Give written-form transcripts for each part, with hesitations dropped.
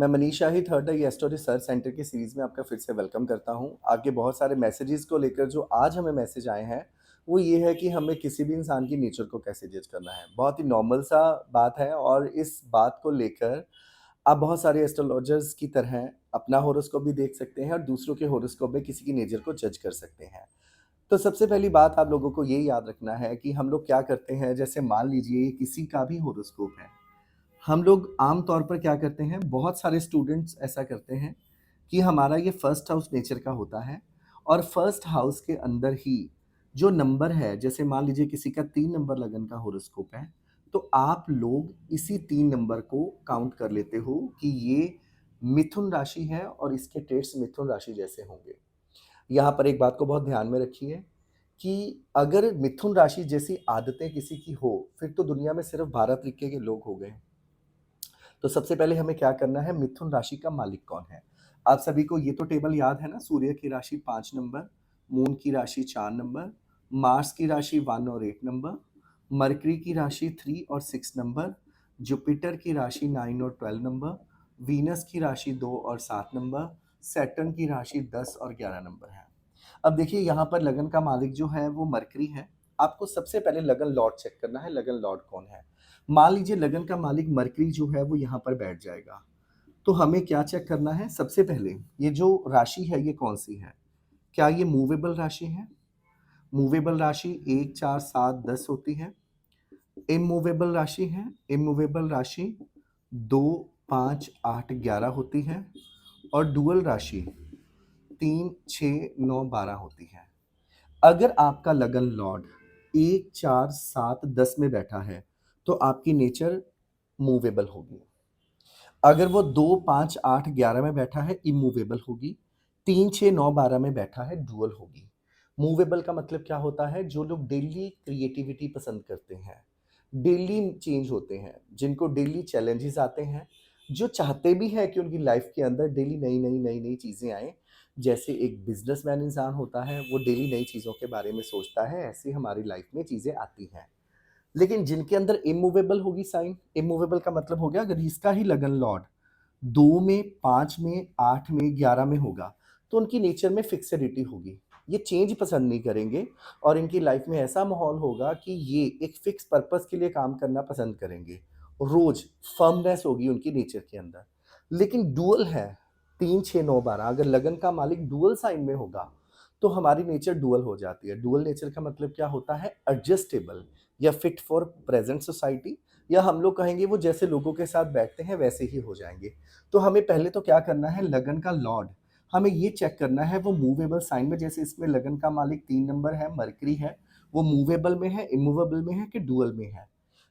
मैं मनीष शाही थर्ड आई astro research centre की series में आपका फिर से वेलकम करता हूँ। आपके बहुत सारे मैसेजेस को लेकर जो आज हमें मैसेज आए हैं, वो ये है कि हमें किसी भी इंसान की नेचर को कैसे जज करना है। बहुत ही नॉर्मल सा बात है और इस बात को लेकर आप बहुत सारे एस्ट्रोलॉजर्स की तरह अपना हॉरोस्कोप भी देख सकते हैं और दूसरों के हॉरोस्कोप में किसी की नेचर को जज कर सकते हैं। तो सबसे पहली बात आप लोगों को ये याद रखना है कि हम लोग क्या करते हैं, जैसे मान लीजिए ये किसी का भी हॉरोस्कोप है। हम लोग आम तौर पर क्या करते हैं, बहुत सारे स्टूडेंट्स ऐसा करते हैं कि हमारा ये फर्स्ट हाउस नेचर का होता है और फर्स्ट हाउस के अंदर ही जो नंबर है, जैसे मान लीजिए किसी का 3 नंबर लगन का हॉरोस्कोप है, तो आप लोग इसी 3 नंबर को काउंट कर लेते हो कि ये मिथुन राशि है और इसके ट्रेड्स मिथुन राशि जैसे होंगे। यहाँ पर एक बात को बहुत ध्यान में रखिए कि अगर मिथुन राशि जैसी आदतें किसी की हो, फिर तो दुनिया में सिर्फ 12 तरीके के लोग हो गए। तो सबसे पहले हमें क्या करना है, मिथुन राशि का मालिक कौन है? आप सभी को ये तो टेबल याद है ना, सूर्य की राशि 5 नंबर, मून की राशि 4 नंबर, मार्स की राशि 1 और 8 नंबर, मरकरी की राशि 3 और 6 नंबर, जुपिटर की राशि 9 और 12 नंबर, वीनस की राशि 2 और 7 नंबर, सैटर्न की राशि 10 और 11 नंबर है। अब देखिए यहाँ पर लगन का मालिक जो है वो मरकरी है। आपको सबसे पहले लगन लॉर्ड चेक करना है, लगन लॉर्ड कौन है। मान लीजिए लगन का मालिक मरकरी जो है वो यहाँ पर बैठ जाएगा, तो हमें क्या चेक करना है, सबसे पहले ये जो राशि है ये कौन सी है। क्या ये मूवेबल राशि है? मूवेबल राशि 1 4 7 10 होती है। इमूवेबल राशि है, इमूवेबल राशि 2 5 8 11 होती है और डुअल राशि 3 6 9 12 होती है। अगर आपका लगन लॉर्ड 1 4 7 10 में बैठा है, तो आपकी नेचर मूवेबल होगी। अगर वो 2 5 8 11 में बैठा है, इमूवेबल होगी। 3 6 9 12 में बैठा है, डुअल होगी। मूवेबल का मतलब क्या होता है, जो लोग डेली क्रिएटिविटी पसंद करते हैं, डेली चेंज होते हैं, जिनको डेली चैलेंजेस आते हैं, जो चाहते भी हैं कि उनकी लाइफ के अंदर डेली नई-नई चीज़ें आएँ। जैसे एक बिज़नेसमैन इंसान होता है, वो डेली नई चीज़ों के बारे में सोचता है, ऐसे हमारी लाइफ में चीज़ें आती हैं। लेकिन जिनके अंदर इमूवेबल होगी साइन, इमूवेबल का मतलब हो गया अगर इसका ही लगन लॉर्ड 2 में, 5 में, 8 में, 11 में होगा, तो उनकी नेचर में फिक्सेडिटी होगी। ये चेंज पसंद नहीं करेंगे और इनकी लाइफ में ऐसा माहौल होगा कि ये एक फिक्स पर्पस के लिए काम करना पसंद करेंगे। रोज़ फर्मनेस होगी उनकी नेचर के अंदर। लेकिन डुअल है, 3, 6, 9, 12 अगर लगन का मालिक डुअल साइन में होगा, तो हमारी नेचर डुअल हो जाती है। डुअल नेचर का मतलब क्या होता है, एडजस्टेबल या फिट फॉर प्रेज़ेंट सोसाइटी, या हम लोग कहेंगे वो जैसे लोगों के साथ बैठते हैं वैसे ही हो जाएँगे। तो हमें पहले तो क्या करना है, लगन का लॉर्ड हमें ये चेक करना है वो मूवेबल साइन में, जैसे इसमें लगन का मालिक 3 नंबर है, मरकरी है, वो मूवेबल में है, इमूवेबल में है कि डुअल में है।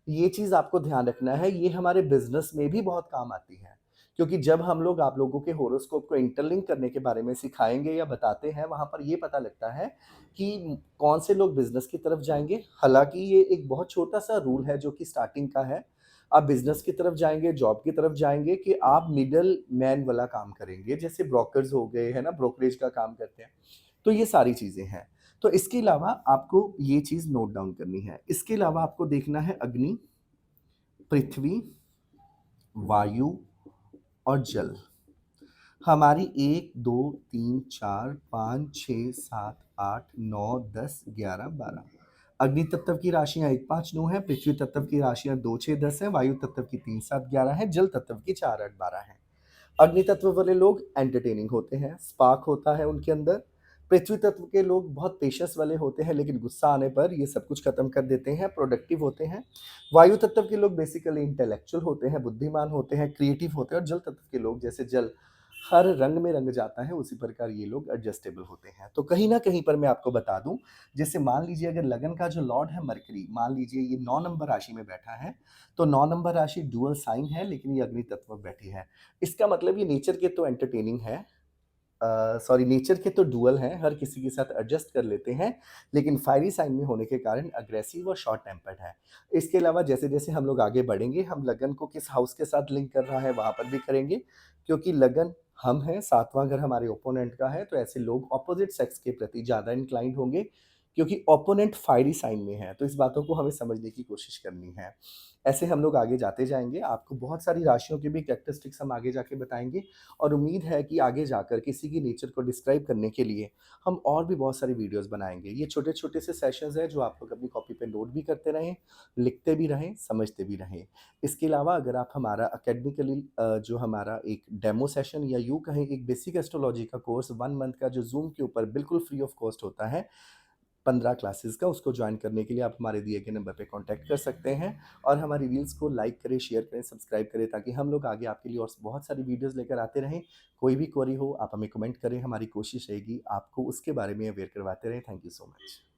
ये चीज़ आपको ध्यान रखना है, ये हमारे बिज़नेस में भी बहुत काम आती है। क्योंकि जब हम लोग आप लोगों के हॉरोस्कोप को इंटरलिंक करने के बारे में सिखाएँगे या बताते हैं, वहाँ पर ये पता लगता है कि कौन से लोग बिज़नेस की तरफ जाएँगे। हालाँकि ये एक बहुत छोटा-सा रूल है जो कि स्टार्टिंग का है। आप बिज़नेस की तरफ जाएँगे, जॉब की तरफ जाएँगे कि आप मिडल मैन वाला काम करेंगे, जैसे ब्रोकर्स हो गए, है ना? ब्रोकरेज का काम करते हैं। तो ये सारी चीज़ें हैं। तो इसके अलावा आपको ये चीज़ नोट डाउन करनी है। इसके अलावा आपको देखना है अग्नि, पृथ्वी, वायु और जल। हमारी 1, 2, 3, 4, 5, 6, 7, 8, 9, 10, 11, 12 अग्नि तत्व की राशियाँ 1, 5, 9 है, पृथ्वी तत्व की राशियाँ 2, 6, 10 है, वायु तत्व की 3, 7, 11 है, जल तत्व की 4, 8, 12 है। अग्नि तत्व वाले लोग एंटरटेनिंग होते हैं, स्पार्क होता है उनके अंदर। पृथ्वी तत्व के लोग बहुत पेशेंस वाले होते हैं, लेकिन गुस्सा आने पर ये सब कुछ खत्म कर देते हैं, प्रोडक्टिव होते हैं। वायु तत्व के लोग बेसिकली इंटेलेक्चुअल होते हैं, बुद्धिमान होते हैं, क्रिएटिव होते हैं और जल तत्व के लोग, जैसे जल हर रंग में रंग जाता है, उसी प्रकार ये लोग एडजस्टेबल होते हैं। तो कहीं न कहीं पर मैं आपको बता दूँ, जैसे मान लीजिए अगर लगन का जो लॉर्ड है मरकरी, मान लीजिए ये 9 नंबर राशि में बैठा है, तो 9 नंबर राशि डुअल साइन है, लेकिन ये अग्नि तत्व में बैठी है। इसका मतलब ये नेचर के तो एंटरटेनिंग है, सॉरी नेचर के तो डुअल हैं, हर किसी के साथ एडजस्ट कर लेते हैं, लेकिन फायरी साइन में होने के कारण अग्रेसिव और शॉर्ट टेम्पर्ड है। इसके अलावा जैसे-जैसे हम लोग आगे बढ़ेंगे, हम लगन को किस हाउस के साथ लिंक कर रहा है, वहाँ पर भी करेंगे, क्योंकि लगन हम हैं, 7वां घर हमारे ओपोनेंट का है, तो ऐसे लोग अपोज़िट सेक्स के प्रति ज़्यादा इंक्लाइंड होंगे, क्योंकि ओपोनेंट फायरी साइन में है, तो इस बातों को हमें समझने की कोशिश करनी है। ऐसे हम लोग आगे जाते जाएँगे, आपको बहुत सारी राशियों के भी कैरेक्टरिस्टिक्स हम आगे जाके बताएँगे और उम्मीद है कि आगे जाकर किसी की नेचर को डिस्क्राइब करने के लिए हम और भी बहुत सारी वीडियोज़ बनाएँगे। ये छोटे-छोटे से सेशंस हैं जो आप लोग अपनी कॉपी पे नोट भी करते रहें, लिखते भी रहें, समझते भी रहें। इसके अलावा अगर आप हमारा एकेडमिकली जो हमारा एक डेमो सेशन या यूँ कहें एक बेसिक एस्ट्रोलॉजी का कोर्स 1 मंथ का जो ज़ूम के ऊपर बिल्कुल फ्री ऑफ कॉस्ट होता है, 15 क्लासेस का, उसको जॉइन करने के लिए आप हमारे दिए गए नंबर पे कॉन्टैक्ट कर सकते हैं और हमारी रील्स को लाइक करें, शेयर करें, सब्सक्राइब करें ताकि हम लोग आगे आपके लिए और बहुत सारी वीडियोज़ लेकर आते रहें। कोई भी क्वेरी हो आप हमें कमेंट करें, हमारी कोशिश रहेगी आपको उसके बारे में अवेयर करवाते रहें। Thank you so much.